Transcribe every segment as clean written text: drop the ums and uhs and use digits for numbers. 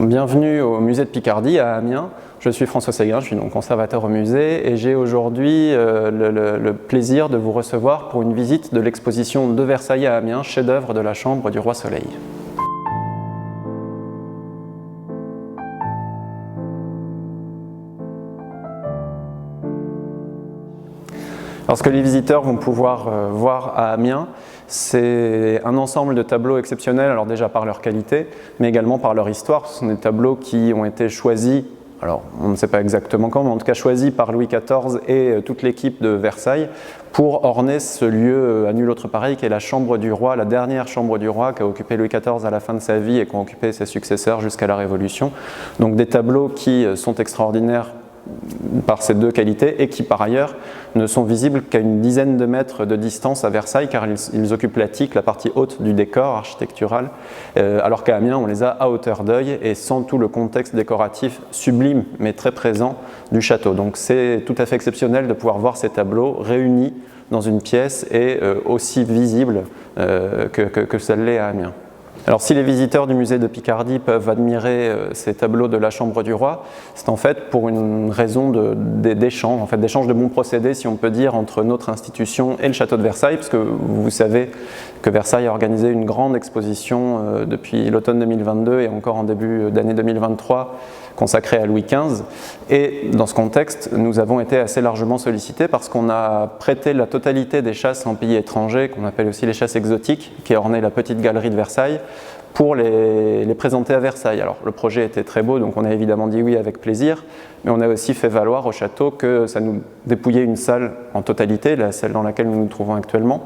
Bienvenue au musée de Picardie à Amiens. Je suis François Séguin, je suis donc conservateur au musée et j'ai aujourd'hui le plaisir de vous recevoir pour une visite de l'exposition de Versailles à Amiens, chef-d'œuvre de la chambre du roi Soleil. Alors, ce que les visiteurs vont pouvoir voir à Amiens, c'est un ensemble de tableaux exceptionnels, alors déjà par leur qualité, mais également par leur histoire. Ce sont des tableaux qui ont été choisis, alors on ne sait pas exactement quand, mais en tout cas choisis par Louis XIV et toute l'équipe de Versailles pour orner ce lieu à nul autre pareil qui est la chambre du roi, la dernière chambre du roi qu'a occupé Louis XIV à la fin de sa vie et qu'ont occupé ses successeurs jusqu'à la Révolution. Donc des tableaux qui sont extraordinaires par ces deux qualités et qui par ailleurs ne sont visibles qu'à une dizaine de mètres de distance à Versailles car ils occupent l'attique, la partie haute du décor architectural, alors qu'à Amiens on les a à hauteur d'œil et sans tout le contexte décoratif sublime mais très présent du château. Donc c'est tout à fait exceptionnel de pouvoir voir ces tableaux réunis dans une pièce et aussi visibles que ça l'est à Amiens. Alors si les visiteurs du musée de Picardie peuvent admirer ces tableaux de la chambre du roi, c'est en fait pour une raison d'échange, d'échange de bons procédés, si on peut dire, entre notre institution et le château de Versailles, parce que vous savez que Versailles a organisé une grande exposition depuis l'automne 2022 et encore en début d'année 2023 consacrée à Louis XV. Et dans ce contexte, nous avons été assez largement sollicités parce qu'on a prêté la totalité des chasses en pays étrangers, qu'on appelle aussi les chasses exotiques, qui ornaient la petite galerie de Versailles, pour les présenter à Versailles. Alors le projet était très beau, donc on a évidemment dit oui avec plaisir, mais on a aussi fait valoir au château que ça nous dépouillait une salle en totalité, la salle dans laquelle nous nous trouvons actuellement,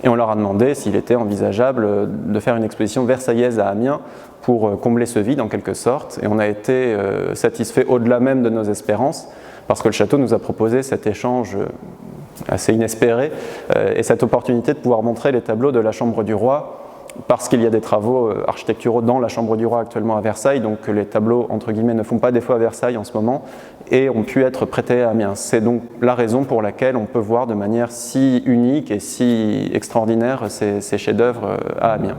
et on leur a demandé s'il était envisageable de faire une exposition versaillaise à Amiens pour combler ce vide en quelque sorte, et on a été satisfait au-delà même de nos espérances, parce que le château nous a proposé cet échange assez inespéré et cette opportunité de pouvoir montrer les tableaux de la chambre du roi, parce qu'il y a des travaux architecturaux dans la chambre du roi actuellement à Versailles, donc les tableaux entre guillemets ne font pas défaut à Versailles en ce moment et ont pu être prêtés à Amiens. C'est donc la raison pour laquelle on peut voir de manière si unique et si extraordinaire ces chefs-d'œuvre à Amiens.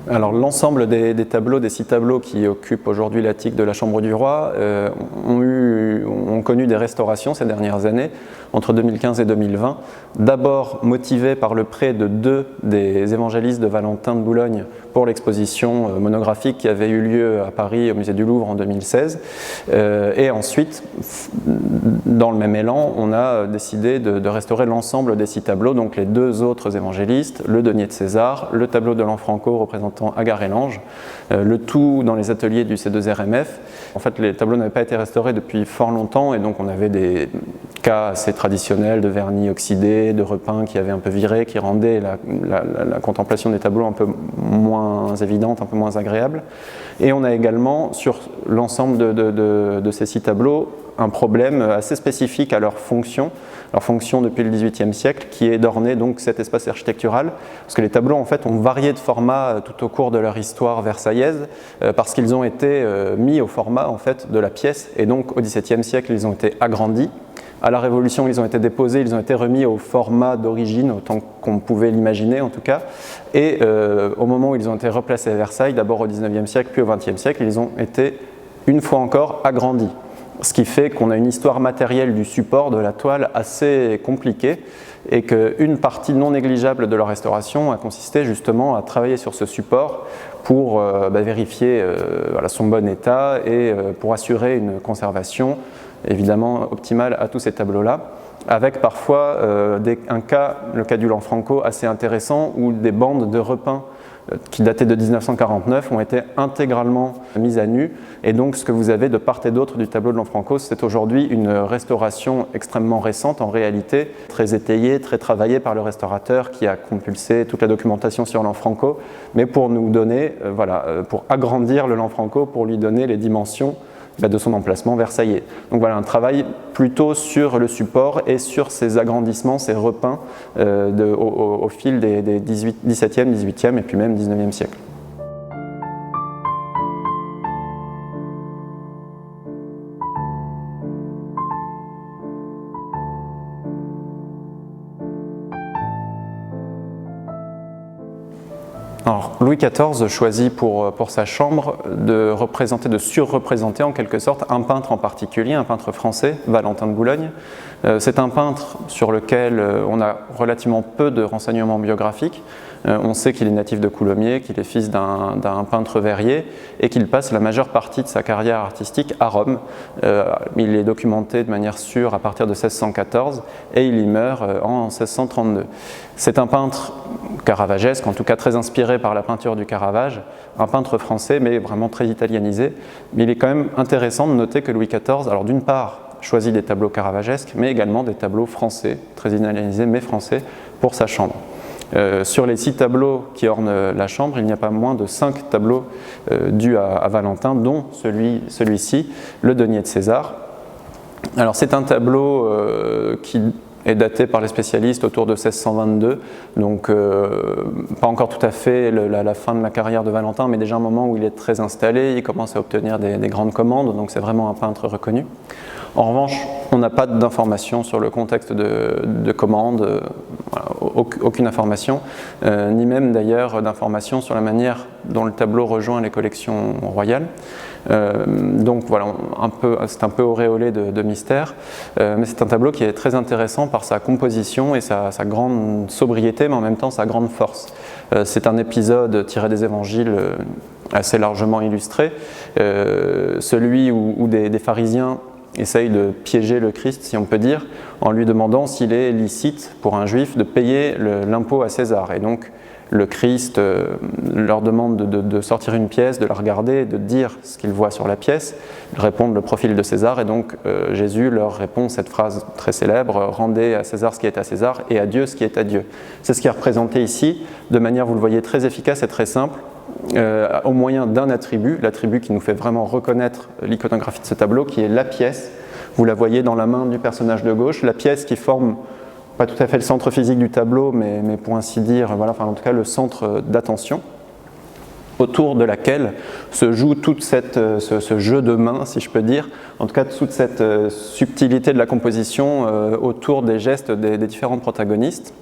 Alors l'ensemble des tableaux, des 6 tableaux qui occupent aujourd'hui l'attique de la chambre du roi ont connu des restaurations ces dernières années, entre 2015 et 2020, d'abord motivés par le prêt de 2 des évangélistes de Valentin de Boulogne pour l'exposition monographique qui avait eu lieu à Paris au musée du Louvre en 2016, et ensuite, dans le même élan, on a décidé de restaurer l'ensemble des 6 tableaux, donc les 2 autres évangélistes, le denier de César, le tableau de Lanfranco représentant Agar et l'Ange, le tout dans les ateliers du C2RMF. En fait, les tableaux n'avaient pas été restaurés depuis fort longtemps et donc on avait des cas assez traditionnels de vernis oxydé, de repeint qui avaient un peu viré, qui rendaient la contemplation des tableaux un peu moins évidente, un peu moins agréable. Et on a également, sur l'ensemble de ces 6 tableaux, un problème assez spécifique à leur fonction depuis le XVIIIe siècle, qui est d'orner donc cet espace architectural, parce que les tableaux en fait ont varié de format tout au cours de leur histoire versaillaise, parce qu'ils ont été mis au format en fait de la pièce, et donc au XVIIe siècle ils ont été agrandis. À la Révolution, ils ont été déposés, ils ont été remis au format d'origine, autant qu'on pouvait l'imaginer en tout cas. Et au moment où ils ont été replacés à Versailles, d'abord au XIXe siècle, puis au XXe siècle, ils ont été une fois encore agrandis. Ce qui fait qu'on a une histoire matérielle du support de la toile assez compliquée et qu'une partie non négligeable de leur restauration a consisté justement à travailler sur ce support pour vérifier son bon état et pour assurer une conservation évidemment optimale à tous ces tableaux-là, avec parfois le cas du Lanfranco assez intéressant où des bandes de repeint qui dataient de 1949 ont été intégralement mises à nu, et donc ce que vous avez de part et d'autre du tableau de Lanfranco, c'est aujourd'hui une restauration extrêmement récente en réalité, très étayée, très travaillée par le restaurateur qui a compulsé toute la documentation sur Lanfranco, mais pour nous donner, pour agrandir le Lanfranco, pour lui donner les dimensions de son emplacement versaillais. Donc voilà, un travail plutôt sur le support et sur ces agrandissements, ces repeints au fil des 17e, 18e et puis même 19e siècle. Alors, Louis XIV choisit pour sa chambre de surreprésenter en quelque sorte un peintre en particulier, un peintre français, Valentin de Boulogne. C'est un peintre sur lequel on a relativement peu de renseignements biographiques. On sait qu'il est natif de Coulommiers, qu'il est fils d'un peintre verrier et qu'il passe la majeure partie de sa carrière artistique à Rome. Il est documenté de manière sûre à partir de 1614 et il y meurt en 1632. C'est un peintre caravagesque, en tout cas très inspiré par la peinture du Caravage, un peintre français mais vraiment très italianisé. Mais il est quand même intéressant de noter que Louis XIV, alors d'une part, choisit des tableaux caravagesques, mais également des tableaux français, très italianisés mais français, pour sa chambre. Sur les 6 tableaux qui ornent la chambre, il n'y a pas moins de 5 tableaux dus à Valentin, dont celui-ci, le Denier de César. Alors c'est un tableau qui est daté par les spécialistes autour de 1622, donc pas encore tout à fait la fin de la carrière de Valentin, mais déjà un moment où il est très installé, il commence à obtenir des grandes commandes, donc c'est vraiment un peintre reconnu. En revanche, on n'a pas d'informations sur le contexte de commande, aucune information, ni même d'ailleurs d'informations sur la manière dont le tableau rejoint les collections royales. Donc voilà, c'est un peu auréolé de mystère, mais c'est un tableau qui est très intéressant par sa composition et sa grande sobriété, mais en même temps sa grande force. C'est un épisode tiré des évangiles assez largement illustré, celui où des pharisiens essaye de piéger le Christ, si on peut dire, en lui demandant s'il est licite pour un juif de payer l'impôt à César. Et donc le Christ leur demande de sortir une pièce, de la regarder, de dire ce qu'ils voient sur la pièce. Ils répondent le profil de César et donc Jésus leur répond cette phrase très célèbre « Rendez à César ce qui est à César et à Dieu ce qui est à Dieu ». C'est ce qui est représenté ici de manière, vous le voyez, très efficace et très simple. Au moyen d'un attribut, l'attribut qui nous fait vraiment reconnaître l'iconographie de ce tableau, qui est la pièce. Vous la voyez dans la main du personnage de gauche, la pièce qui forme pas tout à fait le centre physique du tableau, mais pour ainsi dire, voilà, enfin, en tout cas le centre d'attention, autour de laquelle se joue toute ce jeu de main, si je peux dire, en tout cas toute cette subtilité de la composition autour des gestes des différents protagonistes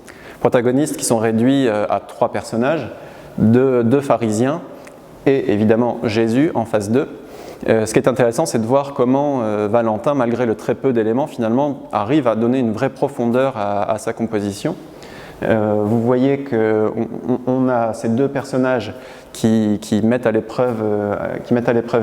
qui sont réduits à 3 personnages, 2 pharisiens et évidemment Jésus en face d'eux. Ce qui est intéressant, c'est de voir comment Valentin, malgré le très peu d'éléments, finalement arrive à donner une vraie profondeur à sa composition. Vous voyez qu'on a ces 2 personnages qui mettent à l'épreuve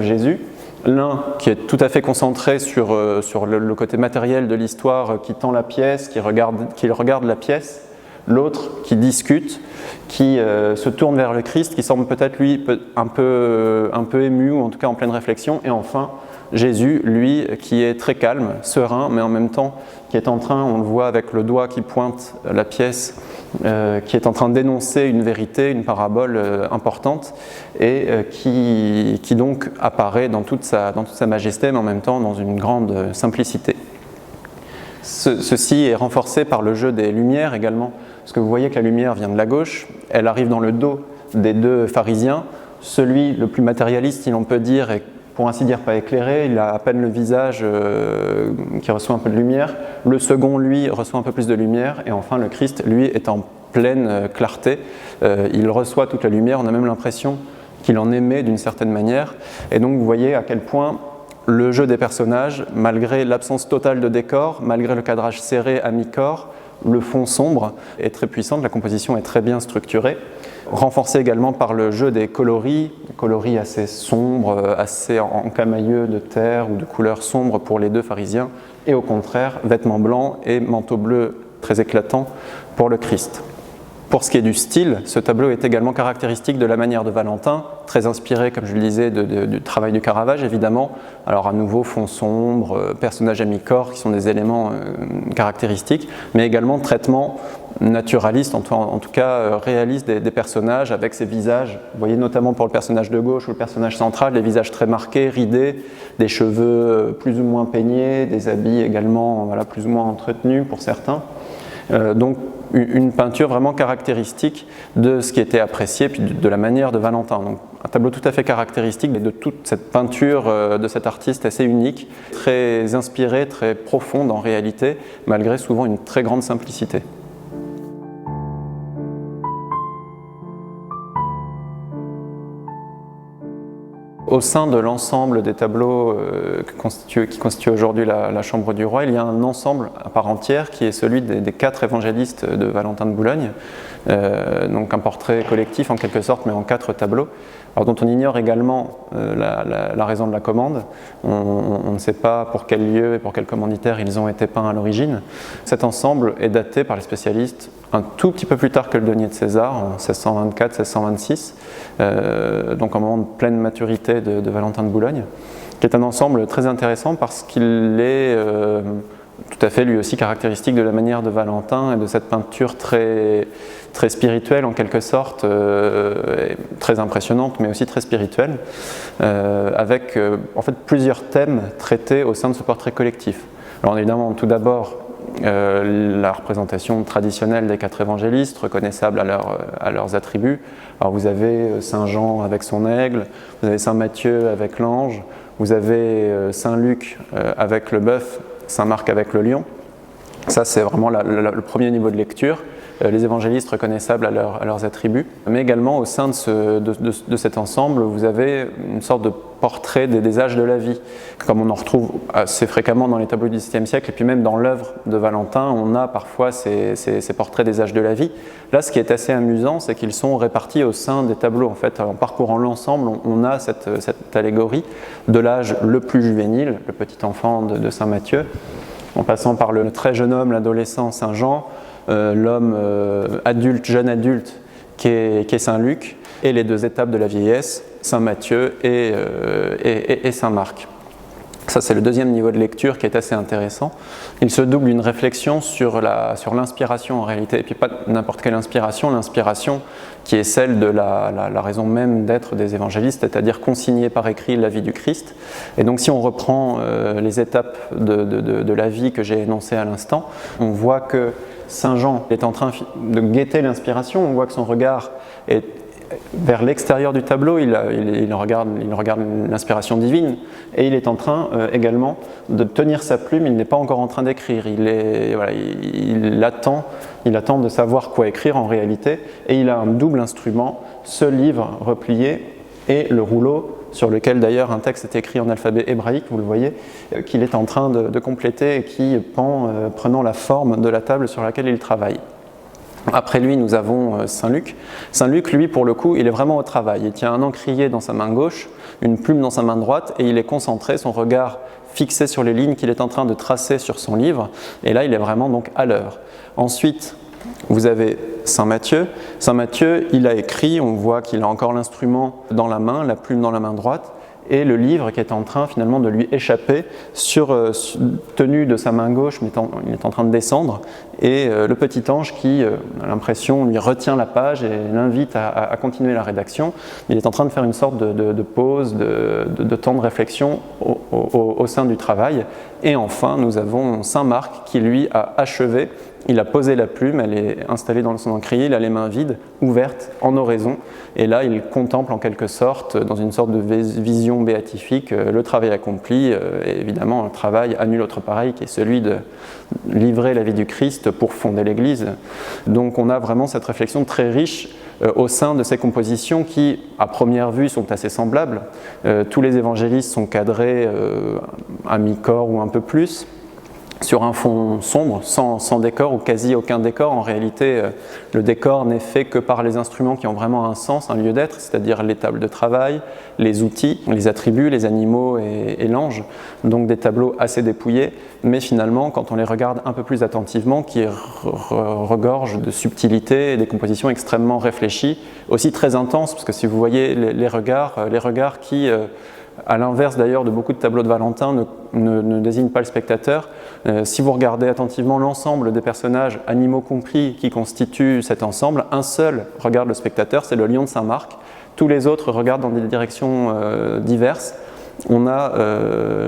Jésus. L'un qui est tout à fait concentré sur le côté matériel de l'histoire, qui tend la pièce, qui regarde la pièce. L'autre qui discute, qui se tourne vers le Christ, qui semble peut-être lui un peu ému ou en tout cas en pleine réflexion. Et enfin, Jésus, lui, qui est très calme, serein, mais en même temps qui est en train, on le voit avec le doigt qui pointe la pièce, qui est en train d'énoncer une vérité, une parabole importante et qui donc apparaît dans toute sa majesté, mais en même temps dans une grande simplicité. Ceci est renforcé par le jeu des lumières également, parce que vous voyez que la lumière vient de la gauche, elle arrive dans le dos des 2 pharisiens, celui le plus matérialiste, si l'on peut dire, est pour ainsi dire pas éclairé, il a à peine le visage qui reçoit un peu de lumière, le second lui reçoit un peu plus de lumière, et enfin le Christ lui est en pleine clarté, il reçoit toute la lumière, on a même l'impression qu'il en émet d'une certaine manière, et donc vous voyez à quel point le jeu des personnages, malgré l'absence totale de décor, malgré le cadrage serré à mi-corps, le fond sombre est très puissant, la composition est très bien structurée, renforcée également par le jeu des coloris assez sombres, assez encamailleux de terre ou de couleurs sombres pour les 2 pharisiens, et au contraire, vêtements blancs et manteau bleu très éclatant pour le Christ. Pour ce qui est du style, ce tableau est également caractéristique de la manière de Valentin, très inspiré, comme je le disais, du travail du Caravage, évidemment. Alors à nouveau, fond sombre, personnages à mi-corps, qui sont des éléments caractéristiques, mais également traitement naturaliste, en tout cas réaliste des personnages, avec ces visages. Vous voyez notamment pour le personnage de gauche ou le personnage central, les visages très marqués, ridés, des cheveux plus ou moins peignés, des habits également plus ou moins entretenus pour certains. Donc une peinture vraiment caractéristique de ce qui était apprécié, puis de la manière de Valentin. Donc un tableau tout à fait caractéristique de toute cette peinture de cet artiste assez unique, très inspirée, très profonde en réalité, malgré souvent une très grande simplicité. Au sein de l'ensemble des tableaux qui constituent aujourd'hui la Chambre du Roi, il y a un ensemble à part entière qui est celui des 4 évangélistes de Valentin de Boulogne, donc un portrait collectif en quelque sorte, mais en 4 tableaux, alors dont on ignore également la raison de la commande. On ne sait pas pour quel lieu et pour quel commanditaire ils ont été peints à l'origine. Cet ensemble est daté par les spécialistes un tout petit peu plus tard que le denier de César, en 1624-1626, donc au moment de pleine maturité de Valentin de Boulogne, qui est un ensemble très intéressant parce qu'il est tout à fait lui aussi caractéristique de la manière de Valentin et de cette peinture très spirituelle en quelque sorte, très impressionnante mais aussi très spirituelle, avec en fait plusieurs thèmes traités au sein de ce portrait collectif. Alors évidemment tout d'abord la représentation traditionnelle des 4 évangélistes, reconnaissables à leurs attributs. Alors vous avez Saint Jean avec son aigle, vous avez Saint Matthieu avec l'ange, vous avez Saint Luc avec le bœuf, Saint Marc avec le lion. Ça c'est vraiment le premier niveau de lecture, les évangélistes reconnaissables à leurs attributs. Mais également au sein de cet ensemble, vous avez une sorte de portrait des âges de la vie, comme on en retrouve assez fréquemment dans les tableaux du XVIIe siècle, et puis même dans l'œuvre de Valentin, on a parfois ces portraits des âges de la vie. Là, ce qui est assez amusant, c'est qu'ils sont répartis au sein des tableaux. En fait, en parcourant l'ensemble, on a cette allégorie de l'âge le plus juvénile, le petit enfant de Saint Matthieu, en passant par le très jeune homme, l'adolescent Saint Jean, l'homme adulte, jeune adulte, qui est Saint Luc, et les 2 étapes de la vieillesse, Saint Matthieu et Saint Marc. Ça, c'est le deuxième niveau de lecture qui est assez intéressant. Il se double d'une réflexion sur l'inspiration en réalité, et puis pas n'importe quelle inspiration, l'inspiration qui est celle de la raison même d'être des évangélistes, c'est-à-dire consigner par écrit la vie du Christ. Et donc si on reprend les étapes de la vie que j'ai énoncées à l'instant, on voit que Saint Jean est en train de guetter l'inspiration, on voit que son regard est vers l'extérieur du tableau, il regarde l'inspiration divine, et il est en train également de tenir sa plume, il n'est pas encore en train d'écrire, il attend de savoir quoi écrire en réalité, et il a un double instrument, ce livre replié et le rouleau, sur lequel d'ailleurs un texte est écrit en alphabet hébraïque, vous le voyez, qu'il est en train de compléter et qui pend prenant la forme de la table sur laquelle il travaille. Après lui, nous avons Saint Luc. Saint Luc, lui, pour le coup, il est vraiment au travail. Il tient un encrier dans sa main gauche, une plume dans sa main droite, et il est concentré, son regard fixé sur les lignes qu'il est en train de tracer sur son livre. Et là, il est vraiment donc à l'heure. Ensuite, vous avez Saint Matthieu. Saint Matthieu, il a écrit, on voit qu'il a encore l'instrument dans la main, la plume dans la main droite, et le livre qui est en train finalement de lui échapper, tenu de sa main gauche, mais il est en train de descendre, et le petit ange qui, a l'impression, lui retient la page et l'invite à continuer la rédaction. Il est en train de faire une sorte de pause, de temps de réflexion au sein du travail. Et enfin, nous avons Saint Marc qui, lui, a achevé. Il a posé la plume, elle est installée dans son encrier, il a les mains vides, ouvertes, en oraison, et là il contemple en quelque sorte, dans une sorte de vision béatifique, le travail accompli, et évidemment un travail à nul autre pareil, qui est celui de livrer la vie du Christ pour fonder l'Église. Donc on a vraiment cette réflexion très riche au sein de ces compositions qui, à première vue, sont assez semblables. Tous les évangélistes sont cadrés à mi-corps ou un peu plus, sur un fond sombre, sans décor ou quasi aucun décor. En réalité, le décor n'est fait que par les instruments qui ont vraiment un sens, un lieu d'être, c'est-à-dire les tables de travail, les outils, les attributs, les animaux et l'ange. Donc des tableaux assez dépouillés, mais finalement, quand on les regarde un peu plus attentivement, qui regorgent de subtilité et des compositions extrêmement réfléchies, aussi très intenses, parce que si vous voyez les regards qui... à l'inverse d'ailleurs de beaucoup de tableaux de Valentin, ne désignent pas le spectateur. Si vous regardez attentivement l'ensemble des personnages, animaux compris, qui constituent cet ensemble, un seul regarde le spectateur, c'est le lion de Saint-Marc. Tous les autres regardent dans des directions diverses. On n'a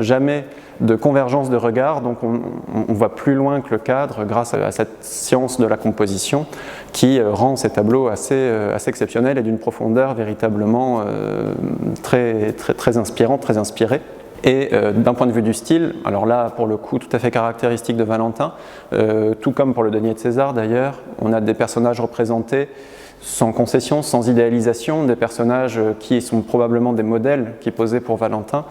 jamais de convergence de regard, donc on va plus loin que le cadre grâce à cette science de la composition qui rend ces tableaux assez exceptionnels et d'une profondeur véritablement très inspirante, très inspirée. Et d'un point de vue du style, alors là pour le coup tout à fait caractéristique de Valentin, tout comme pour le denier de César d'ailleurs, on a des personnages représentés sans concession, sans idéalisation, des personnages qui sont probablement des modèles qui posaient pour Valentin,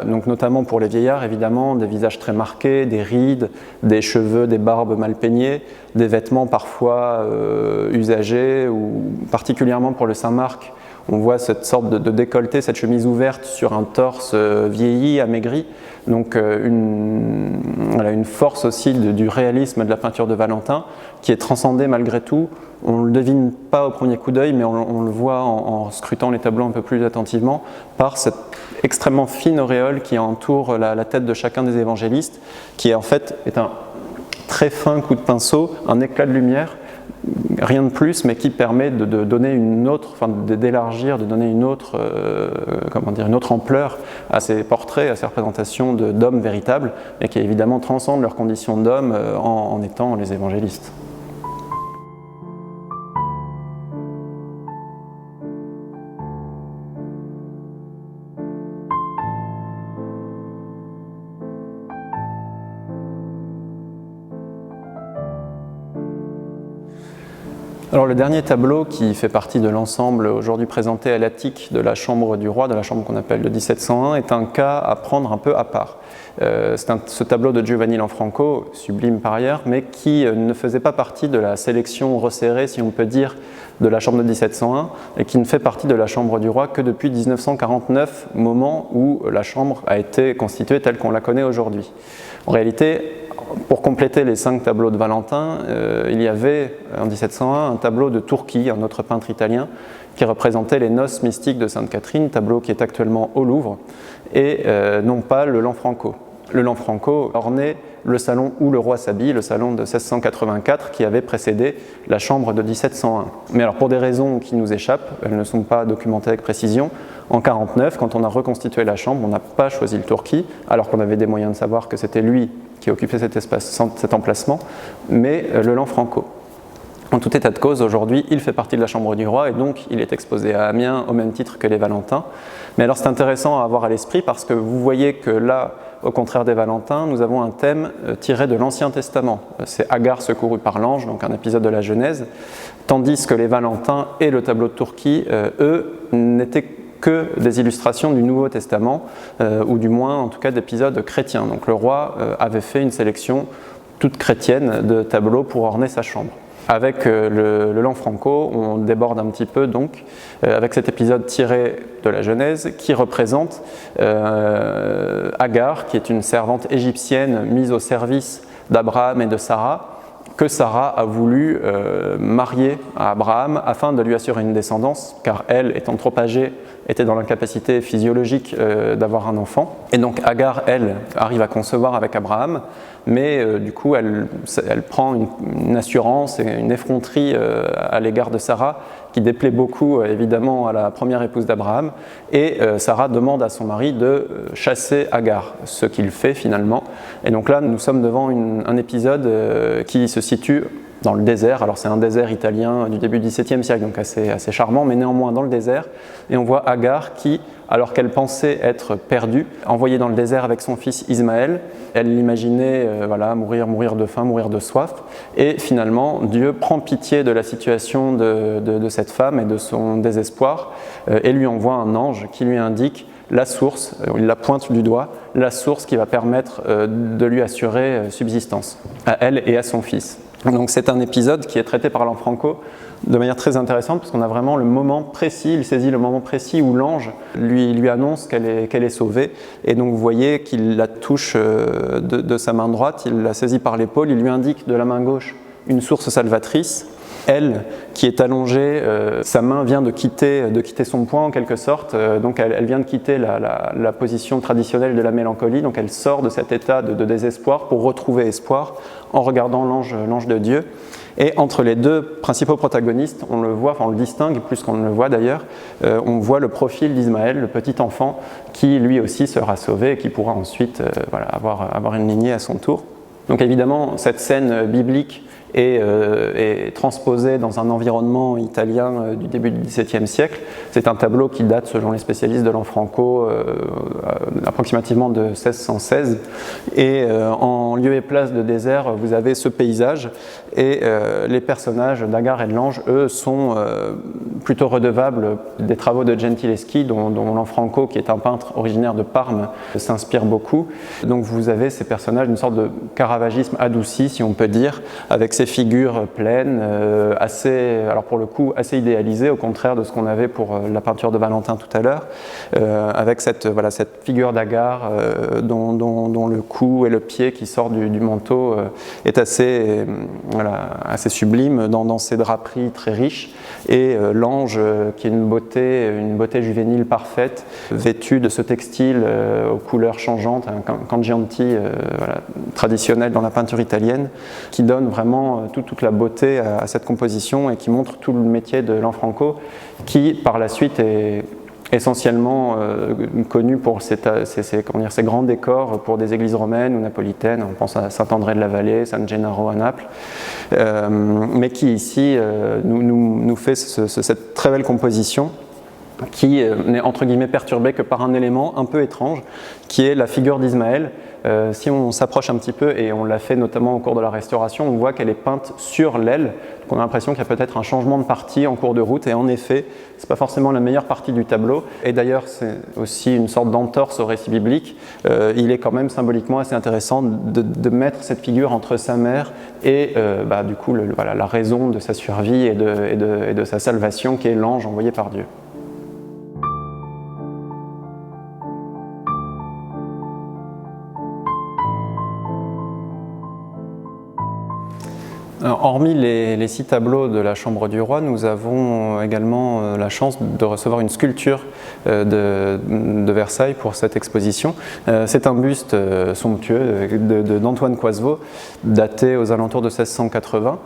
donc notamment pour les vieillards évidemment, des visages très marqués, des rides, des cheveux, des barbes mal peignées, des vêtements parfois usagés, ou particulièrement pour le Saint-Marc, on voit cette sorte de décolleté, cette chemise ouverte sur un torse vieilli, amaigri. Donc une force aussi du réalisme de la peinture de Valentin qui est transcendée malgré tout. On ne le devine pas au premier coup d'œil, mais on le voit en scrutant les tableaux un peu plus attentivement, par cette extrêmement fine auréole qui entoure la tête de chacun des évangélistes, qui en fait est un très fin coup de pinceau, un éclat de lumière, rien de plus, mais qui permet de donner une autre, enfin d'élargir, de donner une autre, une autre ampleur à ces portraits, à ces représentations d'hommes véritables, et qui évidemment transcendent leurs conditions d'hommes en étant les évangélistes. Alors le dernier tableau qui fait partie de l'ensemble aujourd'hui présenté à l'attique de la chambre du roi, de la chambre qu'on appelle de 1701, est un cas à prendre un peu à part. Ce tableau de Giovanni Lanfranco, sublime par ailleurs, mais qui ne faisait pas partie de la sélection resserrée, si on peut dire, de la chambre de 1701, et qui ne fait partie de la chambre du roi que depuis 1949, moment où la chambre a été constituée telle qu'on la connaît aujourd'hui. En réalité, pour compléter les 5 tableaux de Valentin, il y avait en 1701 un tableau de Turchi, un autre peintre italien, qui représentait les noces mystiques de Sainte Catherine, tableau qui est actuellement au Louvre, et non pas le Lanfranco. Le Lanfranco ornait le salon où le roi s'habille, le salon de 1684 qui avait précédé la chambre de 1701. Mais alors pour des raisons qui nous échappent, elles ne sont pas documentées avec précision, en 1949, quand on a reconstitué la chambre, on n'a pas choisi le Turchi, alors qu'on avait des moyens de savoir que c'était lui qui occupait cet emplacement, mais le Lanfranco. En tout état de cause, aujourd'hui, il fait partie de la chambre du roi et donc il est exposé à Amiens au même titre que les Valentins. Mais alors c'est intéressant à avoir à l'esprit parce que vous voyez que là, au contraire des Valentins, nous avons un thème tiré de l'Ancien Testament. C'est Agar secourue par l'ange, donc un épisode de la Genèse, tandis que les Valentins et le tableau de Turchi, eux, n'étaient que des illustrations du Nouveau Testament, ou du moins en tout cas d'épisodes chrétiens. Donc le roi avait fait une sélection toute chrétienne de tableaux pour orner sa chambre. Avec le Lanfranco, on déborde un petit peu donc avec cet épisode tiré de la Genèse qui représente Agar, qui est une servante égyptienne mise au service d'Abraham et de Sarah, que Sarah a voulu marier à Abraham afin de lui assurer une descendance, car elle, étant trop âgée, était dans l'incapacité physiologique d'avoir un enfant. Et donc Agar, elle, arrive à concevoir avec Abraham, mais du coup elle prend une assurance et une effronterie à l'égard de Sarah qui déplaît beaucoup évidemment à la première épouse d'Abraham, et Sarah demande à son mari de chasser Agar, ce qu'il fait finalement. Et donc là nous sommes devant un épisode qui se situe dans le désert. Alors c'est un désert italien du début du XVIIe siècle, donc assez charmant, mais néanmoins dans le désert, et on voit Agar qui, alors qu'elle pensait être perdue, envoyée dans le désert avec son fils Ismaël, elle l'imaginait mourir de faim, mourir de soif, et finalement Dieu prend pitié de la situation de cette femme et de son désespoir, et lui envoie un ange qui lui indique la source, il la pointe du doigt, la source qui va permettre de lui assurer subsistance, à elle et à son fils. Donc c'est un épisode qui est traité par Lanfranco de manière très intéressante parce qu'on a vraiment le moment précis, il saisit le moment précis où l'ange lui annonce qu'elle est sauvée, et donc vous voyez qu'il la touche de sa main droite, il la saisit par l'épaule, il lui indique de la main gauche une source salvatrice. Elle, qui est allongée, sa main vient de quitter son poing en quelque sorte, donc elle vient de quitter la position traditionnelle de la mélancolie, donc elle sort de cet état de désespoir pour retrouver espoir en regardant l'ange de Dieu. Et entre les deux principaux protagonistes, on le voit, enfin on le distingue plus qu'on ne le voit d'ailleurs, on voit le profil d'Ismaël, le petit enfant, qui lui aussi sera sauvé et qui pourra ensuite avoir une lignée à son tour. Donc évidemment, cette scène biblique et transposé dans un environnement italien du début du XVIIe siècle. C'est un tableau qui date, selon les spécialistes de Lanfranco, approximativement de 1616. Et en lieu et place de désert, vous avez ce paysage et les personnages d'Agar et de Lange, eux, sont plutôt redevables des travaux de Gentileschi, dont Lanfranco, qui est un peintre originaire de Parme, s'inspire beaucoup. Donc vous avez ces personnages, une sorte de caravagisme adouci, si on peut dire, avec ces figures pleines, alors pour le coup, assez idéalisées, au contraire de ce qu'on avait pour la peinture de Valentin tout à l'heure, avec cette figure d'Agar dont le cou et le pied qui sort du manteau est assez sublime dans ses draperies très riches, et l'ange qui est une beauté juvénile parfaite, vêtue de ce textile aux couleurs changeantes, un cangianti traditionnel dans la peinture italienne, qui donne vraiment toute la beauté à cette composition et qui montre tout le métier de Lanfranco, qui par la suite est essentiellement connu pour ces grands décors pour des églises romaines ou napolitaines. On pense à Saint-André-de-la-Vallée, San Gennaro à Naples, mais qui ici nous fait cette très belle composition qui n'est entre guillemets perturbée que par un élément un peu étrange, qui est la figure d'Ismaël. Si on s'approche un petit peu, et on l'a fait notamment au cours de la restauration, on voit qu'elle est peinte sur l'aile. Donc on a l'impression qu'il y a peut-être un changement de partie en cours de route, et en effet, ce n'est pas forcément la meilleure partie du tableau. Et d'ailleurs, c'est aussi une sorte d'entorse au récit biblique. Il est quand même symboliquement assez intéressant de mettre cette figure entre sa mère et du coup, la raison de sa survie et de sa salvation, qui est l'ange envoyé par Dieu. Hormis les 6 tableaux de la Chambre du Roi, nous avons également la chance de recevoir une sculpture de Versailles pour cette exposition. C'est un buste somptueux d'Antoine Coisevaux, daté aux alentours de 1680,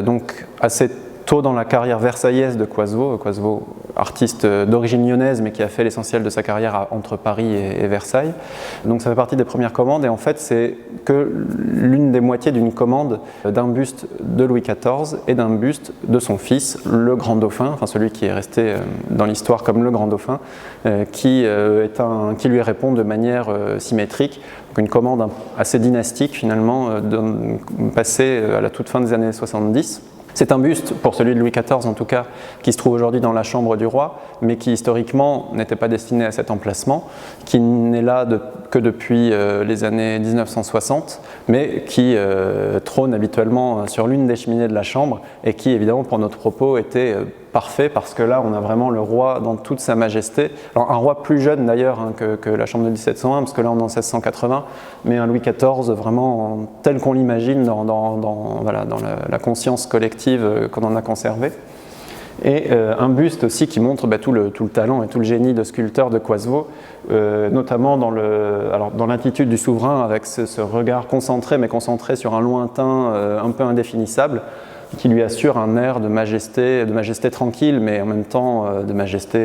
donc assez tôt dans la carrière versaillaise de Coisevaux. Coisevaux, artiste d'origine lyonnaise, mais qui a fait l'essentiel de sa carrière entre Paris et Versailles. Donc ça fait partie des premières commandes, et en fait c'est que l'une des moitiés d'une commande d'un buste de Louis XIV et d'un buste de son fils, le Grand Dauphin, enfin celui qui est resté dans l'histoire comme le Grand Dauphin, qui lui répond de manière symétrique. Donc une commande assez dynastique finalement, passée à la toute fin des années 70. C'est un buste, pour celui de Louis XIV en tout cas, qui se trouve aujourd'hui dans la Chambre du Roi, mais qui historiquement n'était pas destiné à cet emplacement, qui n'est là que depuis les années 1960, mais qui trône habituellement sur l'une des cheminées de la Chambre, et qui évidemment pour notre propos était parfait, parce que là on a vraiment le roi dans toute sa majesté. Alors un roi plus jeune d'ailleurs que la Chambre de 1701, parce que là on est en 1680, mais un Louis XIV vraiment tel qu'on l'imagine dans la conscience collective qu'on en a conservé. Et un buste aussi qui montre tout le talent et tout le génie de sculpteur de Coisevaux, notamment dans l'attitude du souverain, avec ce regard concentré, mais concentré sur un lointain un peu indéfinissable, qui lui assure un air de majesté tranquille, mais en même temps de majesté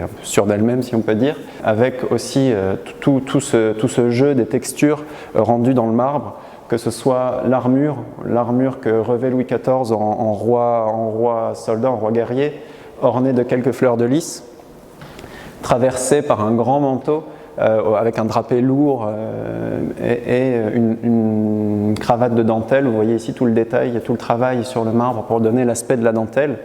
un peu sûre d'elle-même, si on peut dire, avec aussi tout ce jeu des textures rendues dans le marbre, que ce soit l'armure que revêt Louis XIV en roi soldat, en roi guerrier, orné de quelques fleurs de lys, traversé par un grand manteau avec un drapé lourd et une cravate de dentelle. Vous voyez ici tout le détail, tout le travail sur le marbre pour donner l'aspect de la dentelle,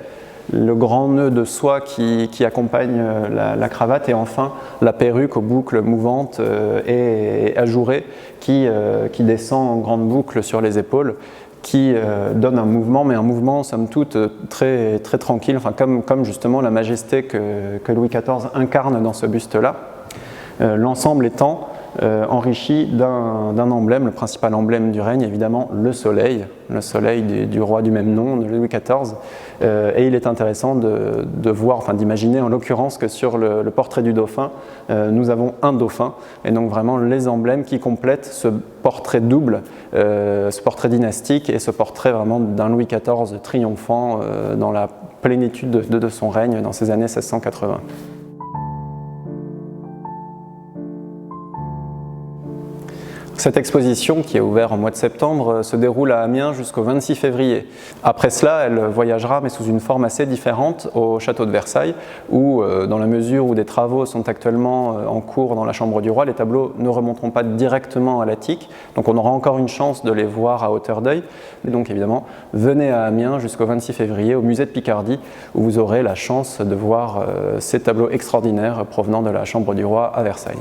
le grand nœud de soie qui accompagne la cravate, et enfin la perruque aux boucles mouvantes et ajourées qui descend en grande boucle sur les épaules, qui donne un mouvement, mais un mouvement somme toute très, très tranquille, enfin, comme justement la majesté que Louis XIV incarne dans ce buste-là. L'ensemble étant enrichi d'un emblème, le principal emblème du règne, évidemment le soleil du roi du même nom, de Louis XIV. Et il est intéressant de voir, enfin d'imaginer en l'occurrence que sur le portrait du dauphin, nous avons un dauphin, et donc vraiment les emblèmes qui complètent ce portrait double, ce portrait dynastique et ce portrait vraiment d'un Louis XIV triomphant dans la plénitude de son règne dans ces années 1680. Cette exposition, qui est ouverte en mois de septembre, se déroule à Amiens jusqu'au 26 février. Après cela, elle voyagera, mais sous une forme assez différente, au château de Versailles, où, dans la mesure où des travaux sont actuellement en cours dans la chambre du roi, les tableaux ne remonteront pas directement à l'attique, donc on aura encore une chance de les voir à hauteur d'œil. Et donc évidemment, venez à Amiens jusqu'au 26 février au musée de Picardie, où vous aurez la chance de voir ces tableaux extraordinaires provenant de la chambre du roi à Versailles.